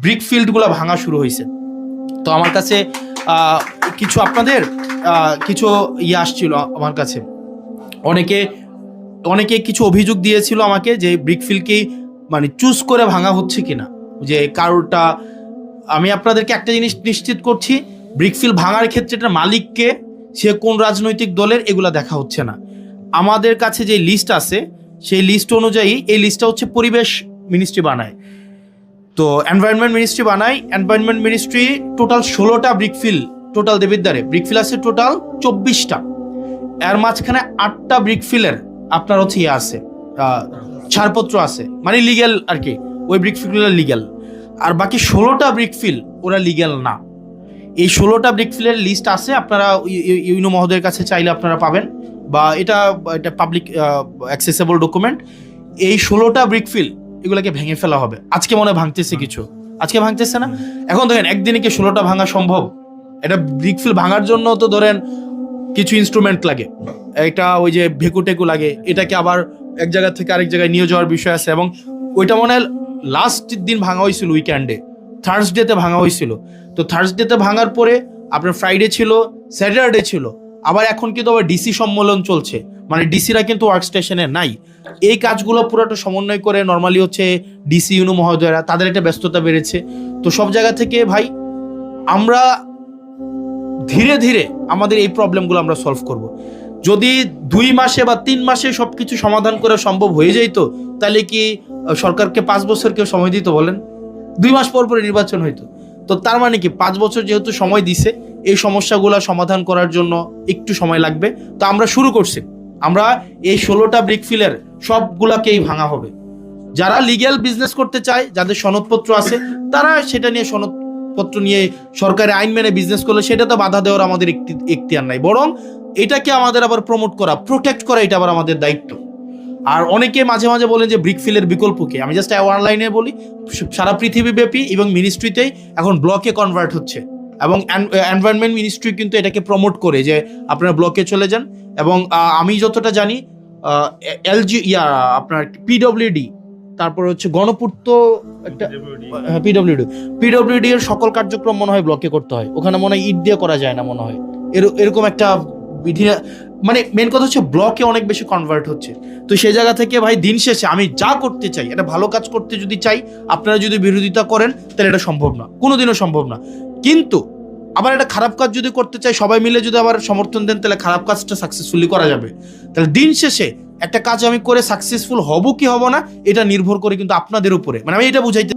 Brick ফিল্ডগুলো ভাঙা শুরু হয়েছে। তো আমার কাছে কিছু আপনাদের কিছু আসছিল আমার কাছে, অনেকে কিছু অভিযোগ দিয়েছিল আমাকে যে ব্রিকফিল্ডকেই মানে চুজ করে ভাঙা হচ্ছে কিনা, যে কারোরটা। আমি আপনাদেরকে একটা জিনিস নিশ্চিত করছি, ব্রিকফিল্ড ভাঙার ক্ষেত্রে এটা মালিককে, সে কোন রাজনৈতিক দলের, এগুলা দেখা হচ্ছে না। আমাদের কাছে যে লিস্ট আছে সেই লিস্ট অনুযায়ী, এই লিস্টটা হচ্ছে পরিবেশ মিনিস্ট্রি বানায়, তো এনভায়রনমেন্ট মিনিস্ট্রি বানায়। এনভায়রনমেন্ট মিনিস্ট্রি টোটাল 16টা ব্রিকফিল্ড, টোটাল দেবিদ্বারে ব্রিকফিল্ড আছে টোটাল 24টা, এর মাঝখানে 8টা ব্রিকফিল্ডের আপনার হচ্ছে আছে ছাড়পত্র আছে, মানে লিগ্যাল আর কি, ওই ব্রিকফিল্ডগুলো লিগ্যাল। আর বাকি 16টা ব্রিকফিল্ড ওরা লিগ্যাল না। এই 16টা ব্রিকফিল্ডের লিস্ট আছে, আপনারা ইউনো মহোদয়ের কাছে চাইলে আপনারা পাবেন, বা এটা পাবলিক অ্যাক্সেসেবল ডকুমেন্ট। এই 16টা ব্রিকফিল্ড এগুলোকে ভেঙে ফেলা হবে। আজকে মনে ভাঙতেছে কিছু, আজকে ভাঙতেছে না। এখন দেখেন একদিনে কি 16টা ভাঙা সম্ভব? এটা ব্রিকফিল্ড ভাঙার জন্য তো ধরেন কিছু ইনস্ট্রুমেন্ট লাগে, এটা ওই যে ভেকু টেকু লাগে, এটাকে আবার এক জায়গা থেকে আরেক জায়গায় নিয়ে যাওয়ার বিষয় আছে। এবং ওইটা মনে হয় লাস্ট দিন ভাঙা হয়েছিল, উইকেন্ডে থার্সডেতে ভাঙা হয়েছিল। তো থার্সডেতে ভাঙার পরে আপনার ফ্রাইডে ছিল, স্যাটারডে ছিল, আবার এখন কিন্তু আবার ডিসি সম্মেলন চলছে, মানে ডিসিরা কিন্তু ওয়ার্ক স্টেশনে নাই। এই কাজগুলো পুরোটা সমন্বয় করে নর্মালি হচ্ছে ডিসি ইউনো মহোদয়রা, তাদের একটা ব্যস্ততা বেড়েছে। তো সব জায়গা থেকে ভাই আমরা ধীরে ধীরে আমাদের এই প্রবলেমগুলো আমরা সলভ করব। যদি 2 মাসে বা 3 মাসে সবকিছু সমাধান করা সম্ভব হয়ে যাইতো, তাহলে কি সরকারকে 5 বছর কেউ সময় দিত বলেন? 2 মাস পর পরে নির্বাচন হইতো। তো তার মানে কি 5 বছর যেহেতু সময় দিছে, এই সমস্যাগুলো সমাধান করার জন্য একটু সময় লাগবে। তো আমরা শুরু করছি, আমরা এই 16টা ব্রিকফিল্ডের সবগুলাকেই ভাঙা হবে। যারা লিগ্যাল বিজনেস করতে চায়, যাদের সনদপত্র আছে, তারা সেটা নিয়ে সনদপত্র নিয়ে সরকারি আইন মেনে বিজনেস করলে সেটা তো বাধা দেওয়ার আমাদের এখতিয়ার নাই, বরং এটাকে আমাদের আবার প্রমোট করা, প্রোটেক্ট করা, এটা আবার আমাদের দায়িত্ব। আর অনেকে মাঝে মাঝে বলেন যে ব্রিকফিল্ডের বিকল্প কি, আমি জাস্ট অনলাইনে বলি, সারা পৃথিবীব্যাপী এবং মিনিস্ট্রিতেই এখন ব্লকে কনভার্ট হচ্ছে, এবং এনভায়রনমেন্ট মিনিস্ট্রি কিন্তু এটাকে প্রমোট করে যে আপনারা ব্লকে চলে যান। এবং আমি যতটা জানি এলজি আপনার পিডব্লিউডি, তারপর হচ্ছে গণপূর্ত একটা পিডব্লিউডি এর সকল কার্যক্রম মনে হয় ব্লকে করতে হয়, ওখানে মনে হয় ইট দিয়ে করা যায় না মনে হয়, এরকম একটা বিধি। মানে মেন কথা হচ্ছে ব্লকে অনেক বেশি কনভার্ট হচ্ছে। তো সেই জায়গা থেকে ভাই দিন শেষে আমি যা করতে চাই, এটা ভালো কাজ করতে যদি চাই, আপনারা যদি বিরোধিতা করেন তাহলে এটা সম্ভব না, কোনোদিনও সম্ভব না। কিন্তু আবার একটা খারাপ কাজ যদি করতে চাই, সবাই মিলে যদি আবার সমর্থন দেন, তাহলে খারাপ কাজটা সাকসেসফুলি করা যাবে। তাহলে দিন শেষে একটা কাজ আমি করে সাকসেসফুল হব কি হব না, এটা নির্ভর করে কিন্তু আপনাদের উপরে, মানে আমি এটা বুঝাইতে